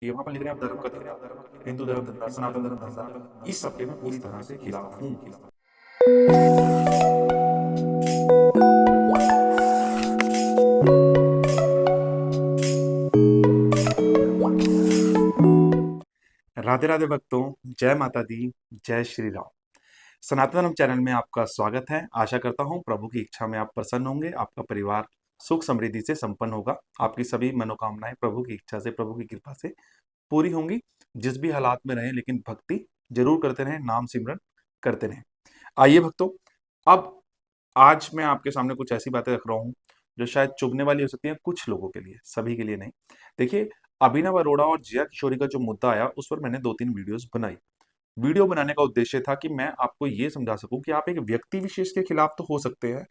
ये वहां पर लिख रहे हैं आप धर्म का धर्म, हिंदू धर्म धंधा, सनातन धर्म धंधा, इस सबके मैं पूरी तरह से खिलाफ हूँ। राधे राधे भक्तों, जय माता दी, जय श्री राम। सनातन धर्म चैनल में आपका स्वागत है। आशा करता हूँ प्रभु की इच्छा में आप प्रसन्न होंगे, आपका परिवार सुख समृद्धि से संपन्न होगा, आपकी सभी मनोकामनाएं प्रभु की इच्छा से, प्रभु की कृपा से पूरी होंगी। जिस भी हालात में रहें, लेकिन भक्ति जरूर करते रहें, नाम सिमरन करते रहें। आइए भक्तों, अब आज मैं आपके सामने कुछ ऐसी बातें रख रहा हूँ जो शायद चुभने वाली हो सकती हैं कुछ लोगों के लिए, सभी के लिए नहीं। देखिए, अभिनव अरोड़ा और जया किशोरी का जो मुद्दा आया, उस पर मैंने 2-3 वीडियोस बनाई। वीडियो बनाने का उद्देश्य था कि मैं आपको ये समझा सकूं कि आप एक व्यक्ति विशेष के खिलाफ तो हो सकते हैं,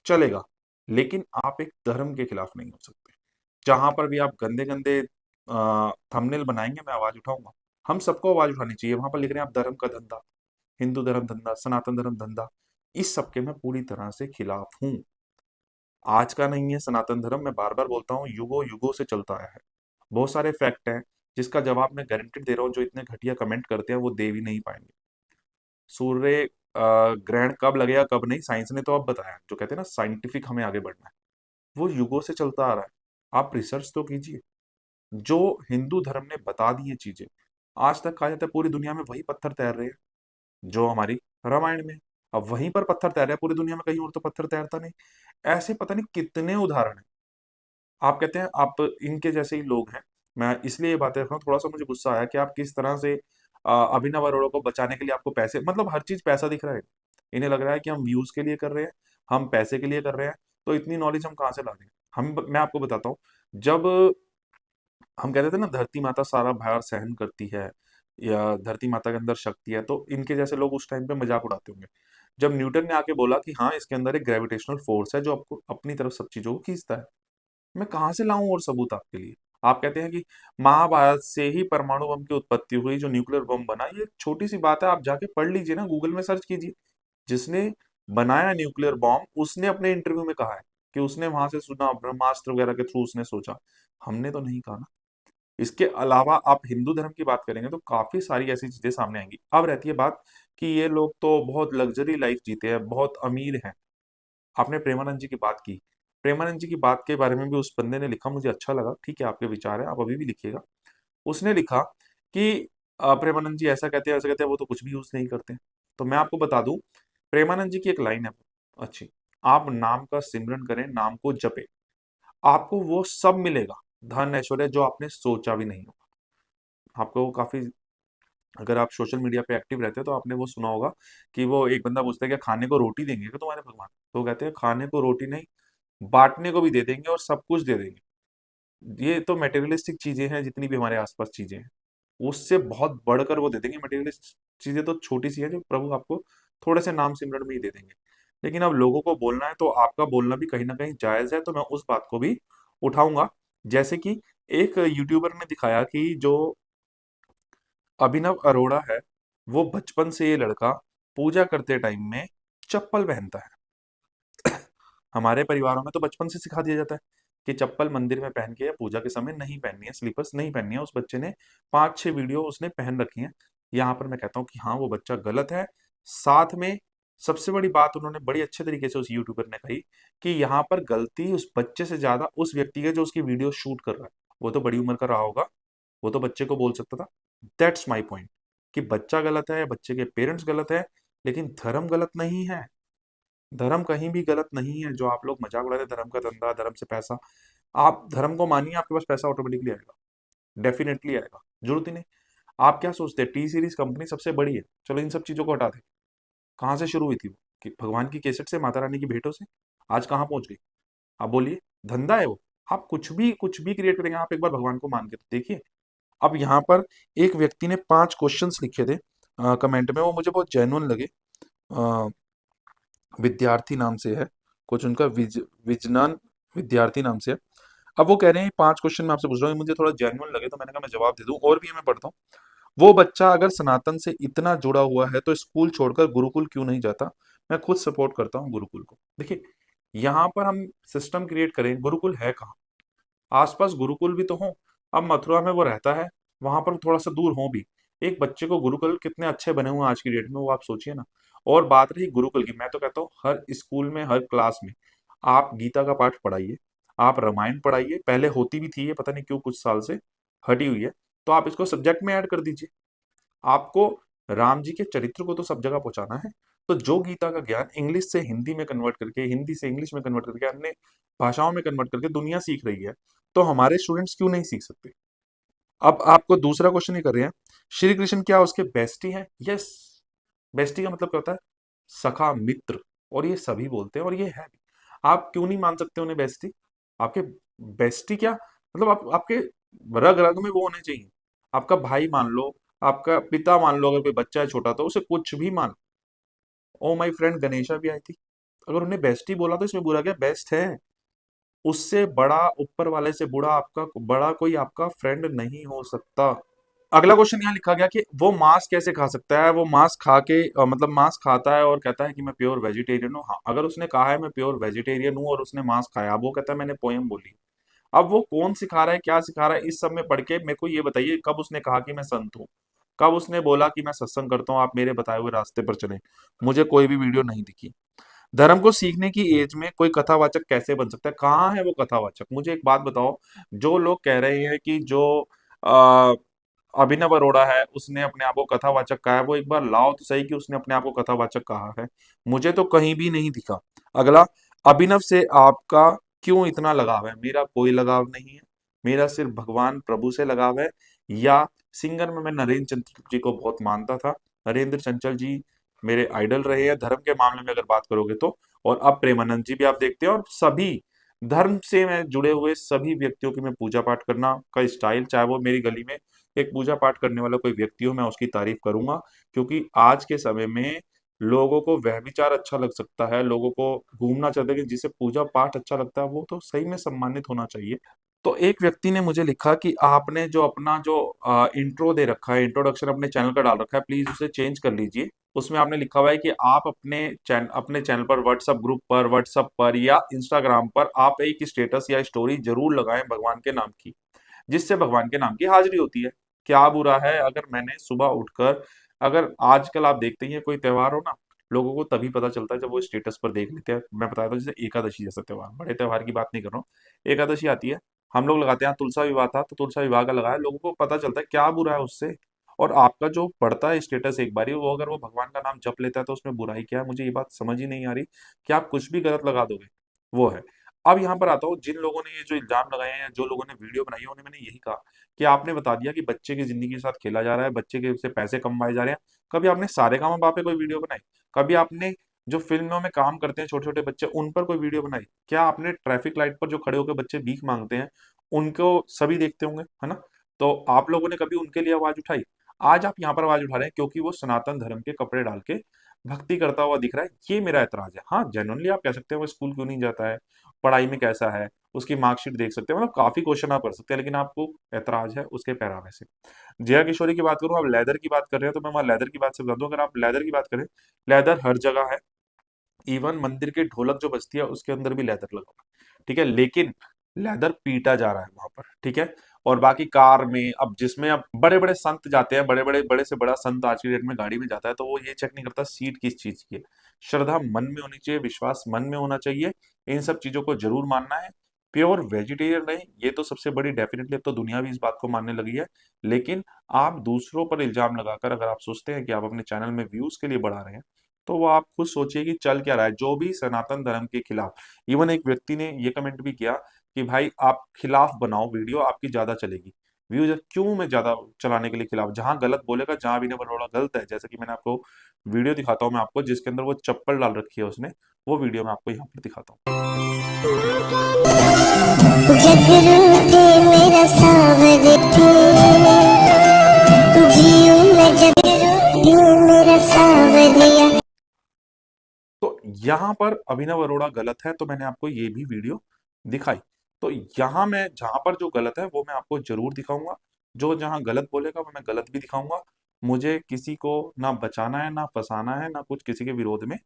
चलेगा, लेकिन आप एक धर्म के खिलाफ नहीं हो सकते। जहां पर भी आप गंदे गंदे थंबनेल बनाएंगे, मैं आवाज उठाऊंगा। हम सबको आवाज उठानी चाहिए। वहां पर लिख रहे हैं आप धर्म का धंधा, हिंदू धर्म धंधा, सनातन धर्म धंधा, इस सबके मैं पूरी तरह से खिलाफ हूं। आज का नहीं है सनातन धर्म, मैं बार बार बोलता हूँ, युगों युगों से चलता आया है। बहुत सारे फैक्ट हैं जिसका जवाब मैं गारंटेड दे रहा हूँ, जो इतने घटिया कमेंट करते हैं वो दे भी नहीं पाएंगे। सूर्य ग्रहण कब लगेगा कब नहीं, साइंस ने तो अब बताया। जो कहते हैं ना, साइंटिफिक हमें आगे बढ़ना है, वो युगों से चलता आ रहा है। आप रिसर्च तो कीजिए। जो हिंदू धर्म ने बता दी है चीजें, आज तक कहा जाता है पूरी दुनिया में वही पत्थर तैर रहे हैं जो हमारी रामायण में। अब वहीं पर पत्थर तैर रहे हैं पूरी दुनिया में, कहीं और तो पत्थर तैरता नहीं। ऐसे पता नहीं कितने उदाहरण हैं। आप कहते हैं आप इनके जैसे ही लोग हैं। मैं इसलिए ये बातें रख रहा हूँ, थोड़ा सा मुझे गुस्सा आया कि आप किस तरह से अभिनव अरोड़ा को बचाने के लिए आपको पैसे, मतलब हर चीज पैसा दिख रहा है। इन्हें लग रहा है कि हम व्यूज के लिए कर रहे हैं, हम पैसे के लिए कर रहे हैं। तो इतनी नॉलेज हम कहाँ से ला रहे हैं? मैं आपको बताता हूँ। जब हम कहते थे ना, धरती माता सारा भार सहन करती है, या धरती माता के अंदर शक्ति है, तो इनके जैसे लोग उस टाइम पे मजाक उड़ाते होंगे। जब न्यूटन ने आके बोला कि हाँ, इसके अंदर एक ग्रेविटेशनल फोर्स है जो आपको अपनी तरफ सब चीजों को खींचता है, मैं कहाँ से लाऊं और सबूत आपके लिए? आप कहते हैं कि महाभारत से ही परमाणु बम की उत्पत्ति हुई, जो न्यूक्लियर बम बना, ये छोटी सी बात है। आप जाके पढ़ लीजिए ना, गूगल में सर्च कीजिए। जिसने बनाया न्यूक्लियर बॉम्ब, उसने अपने इंटरव्यू में कहा है कि उसने वहां से सुना, ब्रह्मास्त्र वगैरह के थ्रू उसने सोचा। हमने तो नहीं कहा ना। इसके अलावा आप हिंदू धर्म की बात करेंगे तो काफी सारी ऐसी चीजें सामने आएंगी। अब रहती है बात कि ये लोग तो बहुत लग्जरी लाइफ जीते हैं, बहुत अमीर हैं। आपने प्रेमानंद जी की बात की। प्रेमानंद जी की बात के बारे में भी उस बंदे ने लिखा, मुझे अच्छा लगा। ठीक है, आपके विचार है, आप अभी भी लिखिएगा। उसने लिखा कि प्रेमानंद जी ऐसा कहते हैं, ऐसा कहते हैं, वो तो कुछ भी यूज नहीं करते। तो मैं आपको बता दूं, प्रेमानंद जी की एक लाइन है अच्छी, आप नाम का सिमरन करें, नाम को जपे, आपको वो सब मिलेगा, धन ऐश्वर्य, जो आपने सोचा भी नहीं होगा। आपको काफी, अगर आप सोशल मीडिया पे एक्टिव रहते हैं तो आपने वो सुना होगा कि वो एक बंदा पूछता है कि खाने को रोटी देंगे क्या तुम्हारे भगवान? तो वो कहते हैं खाने को रोटी नहीं, बांटने को भी दे देंगे और सब कुछ दे देंगे। ये तो मटेरियलिस्टिक चीजें हैं, जितनी भी हमारे आसपास चीजें हैं, उससे बहुत बढ़कर वो दे देंगे। मटेरियलिस्टिक चीजें तो छोटी सी है, जो प्रभु आपको थोड़े से नाम सिमरन में ही दे देंगे। लेकिन अब लोगों को बोलना है, तो आपका बोलना भी कहीं ना कहीं जायज है, तो मैं उस बात को भी उठाऊंगा। जैसे कि एक यूट्यूबर ने दिखाया कि जो अभिनव अरोड़ा है, वो बचपन से ये लड़का पूजा करते टाइम में चप्पल पहनता है। हमारे परिवारों में तो बचपन से सिखा दिया जाता है कि चप्पल मंदिर में पहन के या पूजा के समय नहीं पहननी है, स्लीपर्स नहीं पहननी है। उस बच्चे ने 5-6 वीडियो उसने पहन रखी हैं। यहाँ पर मैं कहता हूँ कि हाँ, वो बच्चा गलत है। साथ में सबसे बड़ी बात उन्होंने बड़ी अच्छे तरीके से उस यूट्यूबर ने कही कि यहाँ पर गलती उस बच्चे से ज्यादा उस व्यक्ति की है जो उसकी वीडियो शूट कर रहा है। वो तो बड़ी उम्र का रहा होगा, वो तो बच्चे को बोल सकता था। दैट्स माई पॉइंट, कि बच्चा गलत है, बच्चे के पेरेंट्स गलत है, लेकिन धर्म गलत नहीं है। धर्म कहीं भी गलत नहीं है। जो आप लोग मजाक उड़ा रहे हैं, धर्म का धंधा, धर्म से पैसा, आप धर्म को मानिए, आपके पास पैसा ऑटोमेटिकली आएगा, डेफिनेटली आएगा, जरूरत ही नहीं। आप क्या सोचते हैं, टी सीरीज कंपनी सबसे बड़ी है, चलो इन सब चीजों को हटा दें। कहाँ से शुरू हुई थी वो? कि भगवान की केसट से, माता रानी की भेंटों से, आज कहाँ पहुंच गई? आप बोलिए, धंधा है वो। आप कुछ भी क्रिएट करेंगे, आप एक बार भगवान को मान के तो देखिए। अब यहाँ पर एक व्यक्ति ने 5 क्वेश्चंस लिखे थे कमेंट में, वो मुझे बहुत जेन्युइन लगे। अ, विद्यार्थी नाम से है, कुछ उनका विजनन विद्यार्थी नाम से है। अब वो कह रहे हैं 5 क्वेश्चन मैं आपसे पूछ रहा हूँ, मुझे थोड़ा जेन्युइन लगे तो मैंने कहा मैं जवाब दे दूं, और भी है, मैं पढ़ता हूँ। वो बच्चा अगर सनातन से इतना जुड़ा हुआ है तो स्कूल छोड़कर गुरुकुल क्यों नहीं जाता? मैं खुद सपोर्ट करता हूँ गुरुकुल को। देखिए, यहाँ पर हम सिस्टम क्रिएट करें, गुरुकुल है कहाँ? आसपास गुरुकुल भी तो हो। अब मथुरा में वो रहता है, वहां पर थोड़ा सा दूर हो भी। एक बच्चे को गुरुकुल कितने अच्छे बने हुए हैं आज की डेट में, वो आप सोचिए ना। और बात रही गुरुकुल की, मैं तो कहता हूँ हर स्कूल में, हर क्लास में आप गीता का पाठ पढ़ाइए, आप रामायण पढ़ाइए। पहले होती भी थी, ये पता नहीं क्यों कुछ साल से हटी हुई है। तो आप इसको सब्जेक्ट में ऐड कर दीजिए। आपको राम जी के चरित्र को तो सब जगह पहुंचाना है। तो जो गीता का ज्ञान इंग्लिश से हिंदी में कन्वर्ट करके, हिंदी से इंग्लिश में कन्वर्ट करके, अन्य भाषाओं में कन्वर्ट करके दुनिया सीख रही है, तो हमारे स्टूडेंट्स क्यों नहीं सीख सकते। अब आपको दूसरा क्वेश्चन ये कर रहे हैं, श्री कृष्ण क्या उसके बेस्टी हैं? यस। बेस्टी का मतलब क्या होता है? सखा, मित्र। और ये सभी बोलते हैं और ये है भी। आप क्यों नहीं मान सकते उन्हें बेस्टी? आपके बेस्टी क्या मतलब, आपके रग रग में वो होने चाहिए। आपका भाई मान लो, आपका पिता मान लो, अगर कोई बच्चा है छोटा तो उसे कुछ भी मान। ओ माय फ्रेंड गणेशा भी आई थी, अगर उन्हें बेस्टी बोला तो इसमें बुरा क्या? बेस्ट है। उससे बड़ा, ऊपर वाले से बुरा आपका बड़ा कोई आपका फ्रेंड नहीं हो सकता। अगला क्वेश्चन यहाँ लिखा गया कि वो मांस कैसे खा सकता है? वो मांस खा के मतलब मांस खाता है और कहता है कि मैं प्योर वेजिटेरियन हूँ। हाँ, अगर उसने कहा है मैं प्योर वेजिटेरियन हूँ और उसने मांस खाया, अब वो कहता है मैंने पोयम बोली। अब वो कौन सिखा रहा है, क्या सिखा रहा है, इस सब में पढ़ के मेरे को ये बताइए, कब उसने कहा कि मैं संत हूँ? कब उसने बोला कि मैं सत्संग करता हूँ, आप मेरे बताए हुए रास्ते पर चलें? मुझे कोई भी वीडियो नहीं दिखी। धर्म को सीखने की एज में कोई कथावाचक कैसे बन सकता है? कहाँ है वो कथावाचक? मुझे एक बात बताओ। जो लोग कह रहे हैं कि जो आ, अभिनव अरोड़ा है उसने अपने आप को कथावाचक कहा है, वो एक बार लाओ तो सही कि उसने अपने आप को कथावाचक कहा है। मुझे तो कहीं भी नहीं दिखा। अगला, अभिनव से आपका क्यों इतना लगाव है? मेरा कोई लगाव नहीं है। मेरा सिर्फ भगवान प्रभु से लगाव है। या सिंगर में मैं नरेंद्र चंचल जी को बहुत मानता था। नरेंद्र चंचल जी मेरे आइडल रहे हैं धर्म के मामले में अगर बात करोगे तो। और अब प्रेमानंद जी भी आप देखते हैं, और सभी धर्म से मैं जुड़े हुए सभी व्यक्तियों की मैं पूजा पाठ करना का स्टाइल, चाहे वो मेरी गली में एक पूजा पाठ करने वाला कोई व्यक्ति हो, मैं उसकी तारीफ करूंगा। क्योंकि आज के समय में लोगों को वह विचार अच्छा लग सकता है, लोगों को घूमना चाहते हैं, कि जिसे पूजा पाठ अच्छा लगता है वो तो सही में सम्मानित होना चाहिए। तो एक व्यक्ति ने मुझे लिखा कि आपने जो अपना जो इंट्रो दे रखा है, इंट्रोडक्शन अपने चैनल का डाल रखा है, प्लीज उसे चेंज कर लीजिए। उसमें आपने लिखा हुआ है कि आप अपने चैनल पर, व्हाट्सएप ग्रुप पर, व्हाट्सएप पर या इंस्टाग्राम पर आप एक स्टेटस या स्टोरी जरूर लगाएं भगवान के नाम की, जिससे भगवान के नाम की हाजिरी होती है। क्या बुरा है अगर मैंने सुबह उठकर, अगर आजकल आप देखते ही हैं कोई त्योहार हो ना, लोगों को तभी पता चलता है जब वो स्टेटस पर देख लेते हैं। मैं बताया था जैसे एकादशी जैसा त्योहार, बड़े त्योहार की बात नहीं कर रहा हूँ, एकादशी आती है, हम लोग लगाते हैं, तुलसा विवाह था तो तुलसा विवाह का लगाया, लोगों को पता चलता है, क्या बुरा है उससे? और आपका जो पड़ता है स्टेटस एक बारी, वो अगर वो भगवान का नाम जप लेता है तो उसमें बुराई क्या है? मुझे ये बात समझ ही नहीं आ रही कि आप कुछ भी गलत लगा दोगे। वो है। अब यहाँ पर आता हूँ, जिन लोगों ने ये जो इल्जाम लगाए हैं, जो लोगों ने वीडियो बनाई है, उन्हें मैंने यही कहा कि आपने बता दिया कि बच्चे की जिंदगी के साथ खेला जा रहा है, बच्चे के से पैसे कमाए जा रहे हैं। कभी आपने सारेगामा पे कोई वीडियो बनाई? कभी आपने जो फिल्मों में काम करते हैं छोटे छोटे बच्चे, उन पर कोई वीडियो बनाई? क्या आपने ट्रैफिक लाइट पर जो खड़े होकर बच्चे भीख मांगते हैं, उनको सभी देखते होंगे, है ना? तो आप लोगों ने कभी उनके लिए आवाज उठाई? आज आप यहाँ पर आवाज उठा रहे हैं क्योंकि वो सनातन धर्म के कपड़े डाल के भक्ति करता हुआ दिख रहा है, ये मेरा ऐतराज है। हाँ, जेन्युइनली आप कह सकते हैं वो स्कूल क्यों नहीं जाता है, पढ़ाई में कैसा है, उसकी मार्कशीट देख सकते हैं, मतलब काफी क्वेश्चन आप कर सकते हैं, लेकिन आपको ऐतराज है उसके पहरावे से। जया किशोरी की बात करूं, आप लेदर की बात कर रहे हैं तो मैं वहां लेदर की बात से बता दूं, अगर आप लेदर की बात करें, लेदर हर जगह है। इवन मंदिर की ढोलक जो बजती है उसके अंदर भी लेदर लगा हुआ है, ठीक है, लेकिन लेदर पीटा जा रहा है वहां पर, ठीक है। और बाकी कार में, अब जिसमें अब बड़े बड़े संत जाते हैं, बड़े बड़े बड़े से बड़ा संत आज की डेट में गाड़ी में जाता है, तो वो ये चेक नहीं करता सीट किस चीज की है। श्रद्धा मन में होनी चाहिए, विश्वास मन में होना चाहिए, इन सब चीजों को जरूर मानना है। प्योर वेजिटेरियन नहीं, ये तो सबसे बड़ी डेफिनेटली, अब तो दुनिया भी इस बात को मानने लगी है। लेकिन आप दूसरों पर इल्जाम लगाकर अगर आप सोचते हैं कि आप अपने चैनल में व्यूज के लिए बढ़ा रहे हैं, तो वो आप खुद सोचिए कि चल क्या रहा है। जो भी सनातन धर्म के खिलाफ, इवन एक व्यक्ति ने ये कमेंट भी किया कि भाई आप खिलाफ बनाओ वीडियो, आपकी ज्यादा चलेगी व्यूज। क्यों मैं ज्यादा चलाने के लिए खिलाफ? जहां गलत बोलेगा, जहां भी बरोड़ा गलत है, जैसे कि मैंने आपको वीडियो दिखाता हूं मैं आपको, जिसके अंदर वो चप्पल डाल रखी है उसने, वो वीडियो मैं आपको यहाँ पर दिखाता हूँ। जगरू थे मेरा सावर थे, जियो मैं जगरू मेरा सावरिया। तो यहाँ पर अभिनव अरोड़ा गलत है, तो मैंने आपको ये भी वीडियो दिखाई। तो यहाँ मैं जहां पर जो गलत है वो मैं आपको जरूर दिखाऊंगा, जो जहां गलत बोलेगा वो मैं गलत भी दिखाऊंगा। मुझे किसी को ना बचाना है, ना फंसाना है, ना कुछ किसी के विरोध में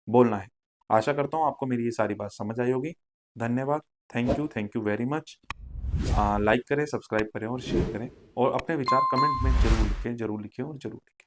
बोलना है। आशा करता हूँ आपको मेरी ये सारी बात समझ आई होगी। धन्यवाद। Thank you very much. Like करें, सब्सक्राइब करें और शेयर करें और अपने विचार कमेंट में ज़रूर लिखें और ज़रूर लिखें।